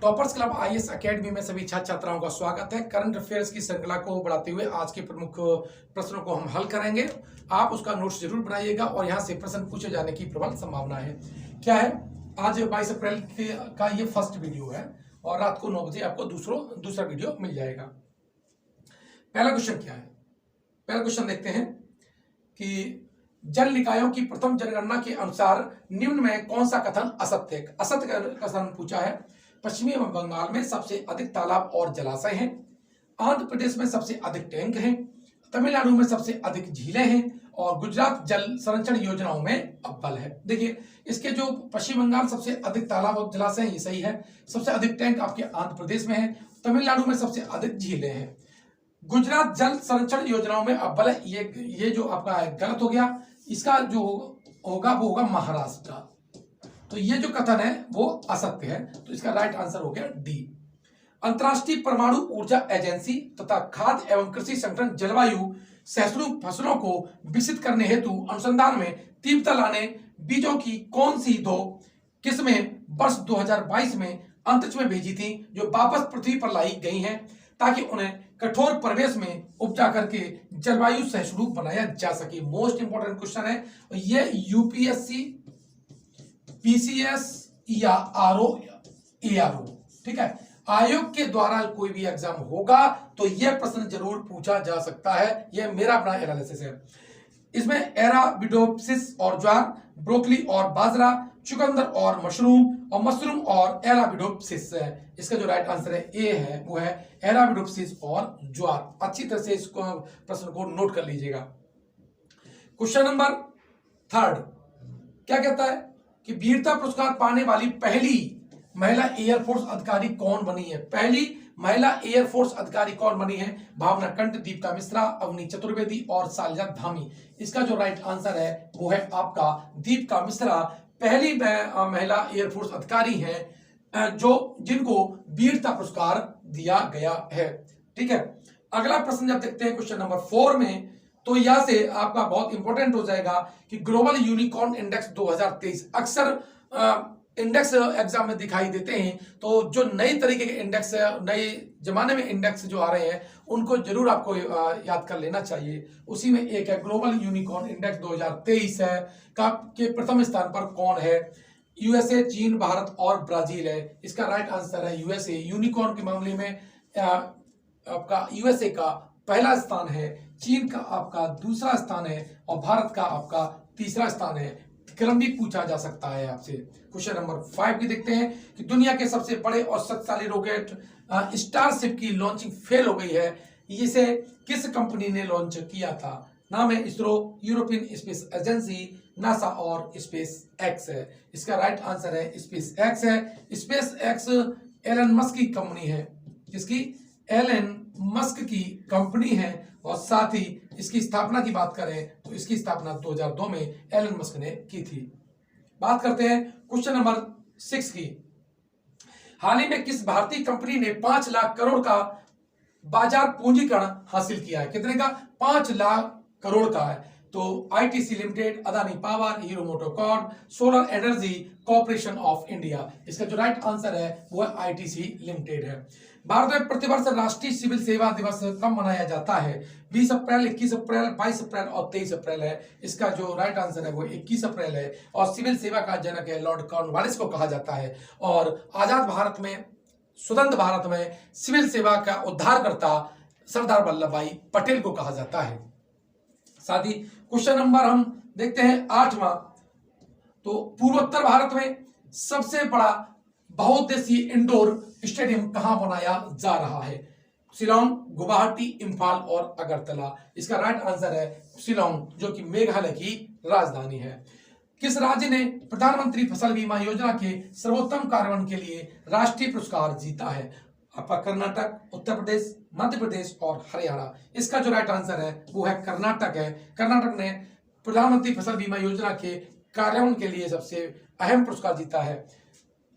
Toppers club IAS academy में सभी छात्र छात्राओं का स्वागत है। करंट अफेयर्स की श्रृंखला को बढ़ाते हुए आज के प्रमुख प्रश्नों को हम हल करेंगे। आप उसका नोट्स जरूर बनाइएगा और यहाँ से प्रश्न पूछे जाने की प्रबल संभावना है। क्या है, आज 22 अप्रैल का ये फर्स्ट वीडियो है और रात को 9 बजे आपको दूसरा वीडियो मिल जाएगा। पहला क्वेश्चन क्या है? पहला क्वेश्चन देखते हैं कि जल निकायों की प्रथम जनगणना के अनुसार निम्न में कौन सा कथन असत्य है? असत्य कथन पूछा है। पश्चिमी बंगाल में सबसे अधिक तालाब और जलाशय हैं, आंध्र प्रदेश में सबसे अधिक टैंक हैं, तमिलनाडु में सबसे अधिक झीलें हैं और गुजरात जल संरक्षण योजनाओं में अव्वल है। देखिए, इसके जो पश्चिम बंगाल सबसे अधिक तालाब और जलाशय हैं, ये सही है। सबसे अधिक टैंक आपके आंध्र प्रदेश में है, तमिलनाडु में सबसे अधिक झीलें हैं, गुजरात जल संरक्षण योजनाओं में अव्वल है। ये जो आपका है गलत हो गया। इसका जो होगा वो होगा महाराष्ट्र। तो ये जो कथन है वो असत्य है, तो इसका राइट आंसर हो गया डी। अंतर्राष्ट्रीय परमाणु ऊर्जा एजेंसी तथा खाद्य एवं कृषि संगठन जलवायु सहिष्णु फसलों को विकसित करने हेतु अनुसंधान में तीव्रता लाने बीजों की कौन सी 2 किस्में वर्ष 2022 में अंतरिक्ष में भेजी थी, जो वापस पृथ्वी पर लाई गई हैं ताकि उन्हें कठोर परिवेश में उपजा करके जलवायु सहिष्णु बनाया जा सके। मोस्ट इंपोर्टेंट क्वेश्चन है ये। यूपीएससी, पीसीएस या आरओ, ठीक है, आयोग के द्वारा कोई भी एग्जाम होगा तो यह प्रश्न जरूर पूछा जा सकता है। यह मेरा अपना एनालिसिस है। इसमें एराबिडोप्सिस और ज्वार, ब्रोकली और बाजरा, चुकंदर और मशरूम और एराबिडोप्सिस है। इसका जो राइट आंसर है ए है, वो है एराबिडोप्सिस और ज्वार। अच्छी तरह से इसको प्रश्न को नोट कर लीजिएगा। क्वेश्चन नंबर 3 क्या कहता है कि वीरता पुरस्कार पाने वाली पहली महिला एयरफोर्स अधिकारी कौन बनी है? पहली महिला एयरफोर्स अधिकारी कौन बनी है? भावना कंठ, दीपिका मिश्रा, अवनी चतुर्वेदी और सालिया धामी। इसका जो राइट आंसर है वो है आपका दीपिका मिश्रा। पहली महिला एयरफोर्स अधिकारी हैं जिनको वीरता पुरस्कार दिया गया है। ठीक है, अगला प्रश्न जब देखते हैं क्वेश्चन नंबर 4 में, तो यहां से आपका बहुत इंपॉर्टेंट हो जाएगा कि ग्लोबल यूनिकॉर्न इंडेक्स 2023 अक्सर इंडेक्स एग्जाम में दिखाई देते हैं। तो जो नई तरीके के इंडेक्स, नए जमाने में इंडेक्स जो आ रहे हैं, उनको जरूर आपको याद कर लेना चाहिए। उसी में एक है ग्लोबल यूनिकॉर्न इंडेक्स 2023 है। के प्रथम स्थान पर कौन है? यूएसए, चीन, भारत और ब्राजील है। इसका राइट आंसर है यूएसए। यूनिकॉर्न के मामले में आपका यूएसए का पहला स्थान है, चीन का आपका दूसरा स्थान है और भारत का आपका तीसरा स्थान है। क्रम भी पूछा जा सकता है आपसे। क्वेश्चन नंबर 5 भी देखते हैं कि दुनिया के सबसे बड़े और शक्तिशाली रॉकेट स्टारशिप की लॉन्चिंग फेल हो गई है। इसे किस कंपनी ने लॉन्च किया था? नाम है ISRO, European space agency, NASA और स्पेस एक्स है। इसका राइट आंसर है स्पेस एक्स है। स्पेस एक्स एलन मस्क की कंपनी है। किसकी? एलन मस्क की कंपनी है। और साथ ही इसकी स्थापना की बात करें तो इसकी स्थापना 2002 में एलन मस्क ने की थी। बात करते हैं क्वेश्चन नंबर 6 की। हाल ही में किस भारतीय कंपनी ने 5 लाख करोड़ का बाजार पूंजीकरण हासिल किया है? कितने का? 5 लाख करोड़ का है। तो ITC limited, Adani power, hero MotoCorp, solar energy corporation of India. इसका जो राइट आंसर है वो आईटीसी लिमिटेड है। भारत में प्रतिवर्ष राष्ट्रीय सिविल सेवा दिवस कब मनाया जाता है? 20 अप्रैल, 21 अप्रैल, 22 अप्रैल और 23 अप्रैल है। इसका जो राइट आंसर है वो 21 अप्रैल है। और सिविल सेवा का जनक है लॉर्ड कॉर्नवालिस को कहा जाता है। और आजाद भारत में, स्वतंत्र भारत में सिविल सेवा का उद्धारकर्ता सरदार वल्लभ भाई पटेल को कहा जाता है। साथ ही क्वेश्चन नंबर हम देखते हैं 8वां। तो पूर्वोत्तर भारत में सबसे बड़ा बहुउद्देशीय इंडोर स्टेडियम कहां बनाया जा रहा है? शिलोंग, गुवाहाटी, इंफाल और अगरतला। इसका राइट आंसर है शिलोंग, जो कि मेघालय की राजधानी है। किस राज्य ने प्रधानमंत्री फसल बीमा योजना के सर्वोत्तम कार्यान्वयन के लिए राष्ट्रीय पुरस्कार जीता है? आपका कर्नाटक, उत्तर प्रदेश, मध्य प्रदेश और हरियाणा। इसका जो राइट आंसर है वो है कर्नाटक है। कर्नाटक ने प्रधानमंत्री फसल बीमा योजना के कार्यान्वयन के लिए सबसे अहम पुरस्कार जीता है।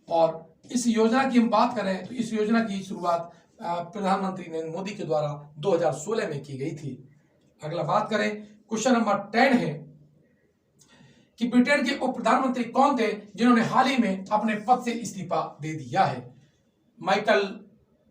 और इस योजना की हम बात करें तो इस योजना की शुरुआत प्रधानमंत्री नरेंद्र मोदी के द्वारा 2016 में की गई थी। अगला बात करें, क्वेश्चन नंबर 10 है कि ब्रिटेन के उप प्रधानमंत्री कौन थे जिन्होंने हाल ही में अपने पद से इस्तीफा दे दिया है? Michael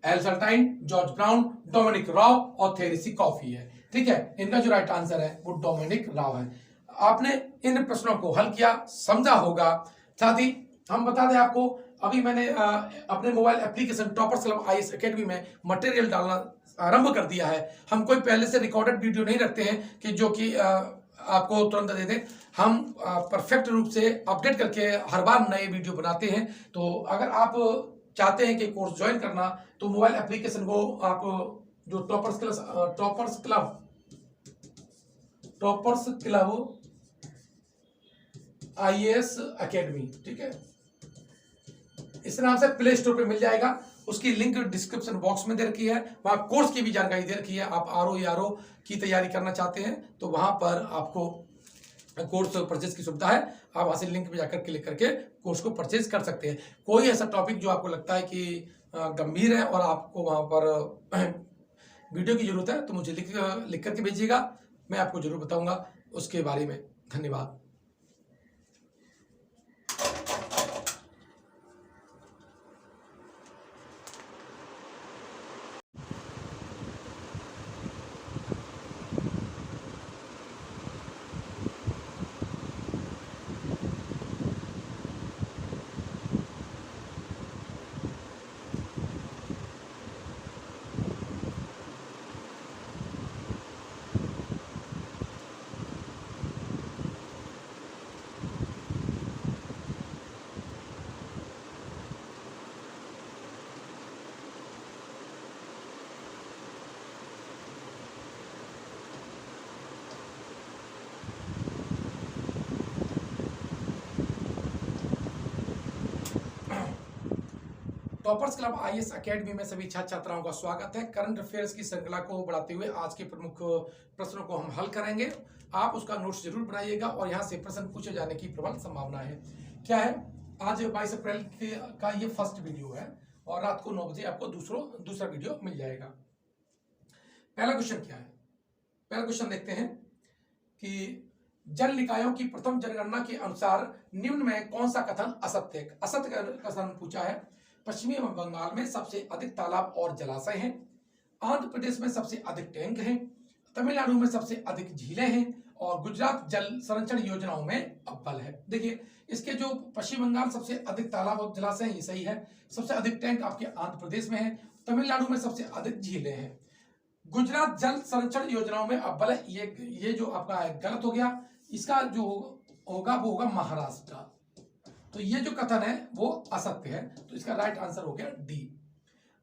Heseltine, George Brown, Dominic Raab और थेरेसी कॉफी है। ठीक है, इनका जो राइट आंसर है वो डोमिनिक राव है। आपने इन प्रश्नों को हल किया, समझा होगा। साथ ही हम बता दें आपको, अभी मैंने अपने mobile application toppers club IAS academy में मटेरियल डालना आरंभ कर दिया है। हम कोई पहले से रिकॉर्डेड वीडियो नहीं रखते हैं कि जो कि आपको तुरंत दे दें। हम परफेक्ट रूप से अपडेट करके हर बार नए वीडियो बनाते हैं। तो अगर आप चाहते हैं कि कोर्स ज्वाइन करना, तो मोबाइल एप्लीकेशन को आप जो टॉपर्स क्लब आईएएस एकेडमी, ठीक है, इस नाम से प्ले स्टोर पे मिल जाएगा। उसकी लिंक डिस्क्रिप्शन बॉक्स में दे रखी है। वहां कोर्स की भी जानकारी दे रखी है। आप आरओ की तैयारी करना चाहते हैं तो वहां पर आपको कोर्स परचेज की सुविधा है। आप वहां से लिंक पे जाकर क्लिक करके कोर्स को परचेज कर सकते हैं। कोई ऐसा टॉपिक जो आपको लगता है कि गंभीर है और आपको वहां पर वीडियो की जरूरत है, तो मुझे लिख करके भेजिएगा, मैं आपको जरूर बताऊंगा उसके बारे में। धन्यवाद। टॉपर्स क्लब आईएएस एकेडमी में सभी छात्र छात्राओं का स्वागत है। करंट अफेयर्स की श्रृंखला को बढ़ाते हुए आज के प्रमुख प्रश्नों को हम हल करेंगे। आप उसका नोट्स जरूर बनाइएगा और यहाँ से प्रश्न पूछे जाने की प्रबल संभावना है। क्या है, आज 22 अप्रैल का ये फर्स्ट वीडियो है और रात को 9 बजे आपको दूसरा वीडियो मिल जाएगा। पहला क्वेश्चन क्या है? पहला क्वेश्चन देखते हैं कि जल निकायों की प्रथम जनगणना के अनुसार निम्न में कौन सा कथन असत्य है? असत्य कथन पूछा है। पश्चिमी बंगाल में सबसे अधिक तालाब और जलाशय हैं, आंध्र प्रदेश में सबसे अधिक टैंक हैं, तमिलनाडु में सबसे अधिक झीलें हैं और गुजरात जल संरक्षण योजनाओं में अव्वल है। देखिए, इसके जो पश्चिम बंगाल सबसे अधिक तालाब और जलाशय हैं, ये सही है। सबसे अधिक टैंक आपके आंध्र प्रदेश में है। तमिलनाडु में सबसे अधिक झीलें हैं। गुजरात जल संरक्षण योजनाओं में अव्वल है, ये जो आपका है गलत हो गया। इसका जो होगा वो होगा महाराष्ट्र। तो ये जो कथन है वो असत्य है, तो इसका राइट आंसर हो गया डी।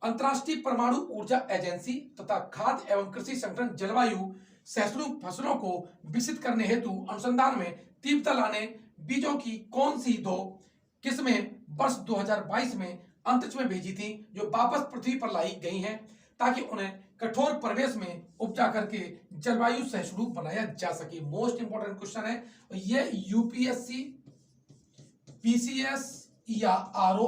अंतर्राष्ट्रीय परमाणु ऊर्जा एजेंसी तथा खाद्य एवं कृषि संगठन जलवायु सहिष्णु फसलों को विकसित करने हेतु अनुसंधान में तीव्रता लाने बीजों की कौन सी 2 किस्में वर्ष 2022 में अंतरिक्ष में भेजी थी, जो वापस पृथ्वी पर लाई गई हैं ताकि उन्हें कठोर परिवेश में उपजा करके जलवायु सहिष्णु बनाया जा सके। मोस्ट इंपोर्टेंट क्वेश्चन है ये, यूपीएससी, पीसीएस या आरओ,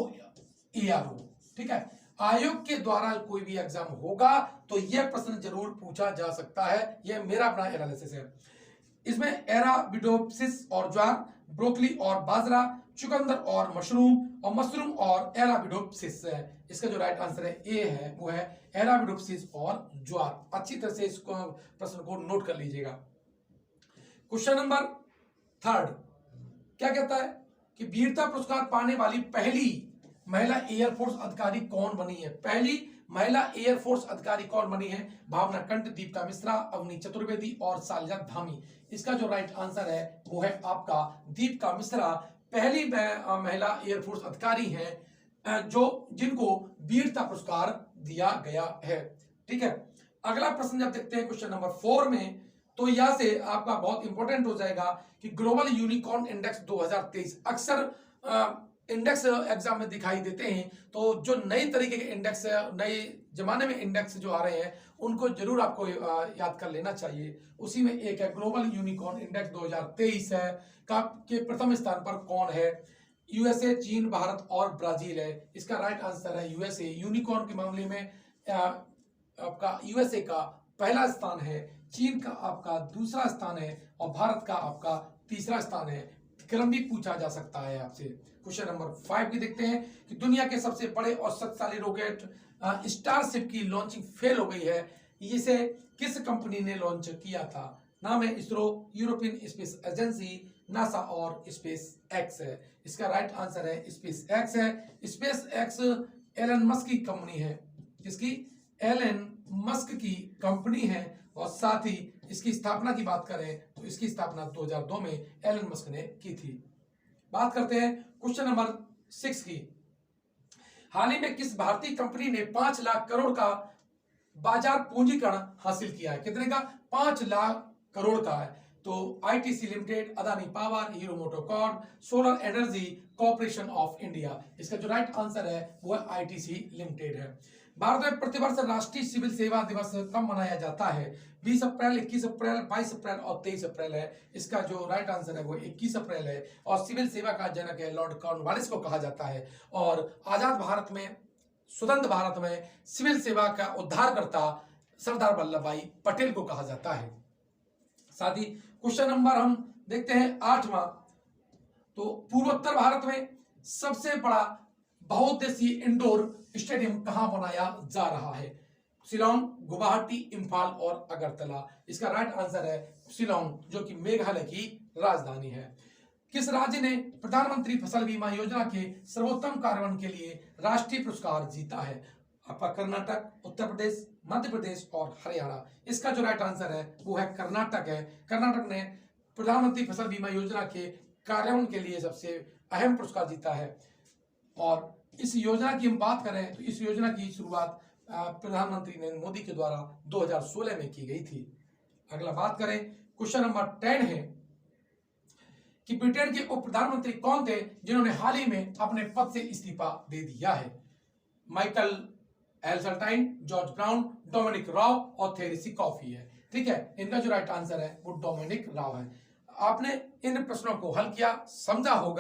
ठीक है, आयोग के द्वारा कोई भी एग्जाम होगा तो यह प्रश्न जरूर पूछा जा सकता है। यह मेरा अपना एनालिसिस है। इसमें एराबिडोप्सिस और ज्वार, ब्रोकली और बाजरा, चुकंदर और मशरूम और एराबिडोप्सिस है। इसका जो राइट आंसर है ए है, वो है एराबिडोप्सिस और ज्वार। अच्छी तरह से इसको प्रश्न को नोट कर लीजिएगा। क्वेश्चन नंबर 3 क्या कहता है कि वीरता पुरस्कार पाने वाली पहली महिला एयरफोर्स अधिकारी कौन बनी है? पहली महिला एयरफोर्स अधिकारी कौन बनी है? भावना कंठ, दीपिका मिश्रा, अवनी चतुर्वेदी और सालिया धामी। इसका जो राइट आंसर है वो है आपका दीपिका मिश्रा। पहली महिला एयरफोर्स अधिकारी हैं जिनको वीरता पुरस्कार दिया गया है। ठीक है, अगला प्रश्न जब देखते हैं क्वेश्चन नंबर 4 में, तो यहां से आपका बहुत इंपॉर्टेंट हो जाएगा कि ग्लोबल यूनिकॉर्न इंडेक्स 2023 अक्सर इंडेक्स एग्जाम में दिखाई देते हैं। तो जो नई तरीके के इंडेक्स, नए जमाने में इंडेक्स जो आ रहे हैं, उनको जरूर आपको याद कर लेना चाहिए। उसी में एक है ग्लोबल यूनिकॉर्न इंडेक्स 2023 है के प्रथम स्थान पर कौन है? यूएसए, चीन, भारत और ब्राजील है। इसका राइट आंसर है यूएसए। यूनिकॉर्न के मामले में आपका यूएसए का पहला स्थान है, चीन का आपका दूसरा स्थान है और भारत का आपका तीसरा स्थान है। क्रम भी पूछा जा सकता है आपसे। क्वेश्चन नंबर 5 की देखते हैं कि दुनिया के सबसे बड़े और शक्तिशाली रॉकेट स्टारशिप की लॉन्चिंग फेल हो गई है। इसे किस कंपनी ने लॉन्च किया था? नाम है ISRO, European space agency, NASA और स्पेस एक्स है। इसका राइट आंसर है स्पेस एक्स है। स्पेस एक्स एलन मस्क की कंपनी है। इसकी एलन मस्क की कंपनी है और साथ ही इसकी स्थापना की बात करें तो इसकी स्थापना 2002 में एलन मस्क ने की थी। बात करते हैं क्वेश्चन नंबर 6 की। हाल ही में किस भारतीय कंपनी ने 5 लाख करोड़ का बाजार पूंजीकरण हासिल किया है? कितने का? 5 लाख करोड़ का है। तो ITC limited, Adani power, hero MotoCorp, solar energy corporation of India. इसका जो राइट आंसर है वो आईटीसी लिमिटेड है। भारत में प्रतिवर्ष राष्ट्रीय सिविल सेवा दिवस कब मनाया जाता है? 20 अप्रैल, 21 अप्रैल, 22 अप्रैल और 23 अप्रैल है। इसका जो राइट आंसर है वो 21 अप्रैल है और सिविल सेवा का जनक है लॉर्ड कॉर्नवालिस को कहा जाता है। और आजाद भारत में, स्वतंत्र भारत में सिविल सेवा का उद्धारकर्ता सरदार वल्लभ भाई पटेल को कहा जाता है। साथ ही क्वेश्चन नंबर हम देखते हैं 8वां। तो पूर्वोत्तर भारत में सबसे बड़ा बहुउद्देशीय इंडोर स्टेडियम कहां बनाया जा रहा है? शिलोंग, गुवाहाटी, इंफाल और अगरतला। इसका राइट आंसर है शिलोंग, जो कि मेघालय की राजधानी है। किस राज्य ने प्रधानमंत्री फसल बीमा योजना के सर्वोत्तम कार्यान्वयन के लिए राष्ट्रीय पुरस्कार जीता है? आपका कर्नाटक, उत्तर प्रदेश, मध्य प्रदेश और हरियाणा। इसका जो राइट आंसर है वो है कर्नाटक है। कर्नाटक ने प्रधानमंत्री फसल बीमा योजना के कार्यान्वयन के लिए सबसे अहम पुरस्कार जीता है। और इस योजना की हम बात करें तो इस योजना की शुरुआत प्रधानमंत्री नरेंद्र मोदी के द्वारा 2016 में की गई थी। अगला बात करें, क्वेश्चन नंबर 10 है कि ब्रिटेन के उप प्रधानमंत्री कौन थे जिन्होंने हाल ही में अपने पद से इस्तीफा दे दिया है? Michael Heseltine, George Brown, Dominic Raab और थेरेसी कॉफी है। ठीक है, इनका जो राइट आंसर है वो डोमिनिक राव है। आपने इन प्रश्नों को हल किया, समझा होगा।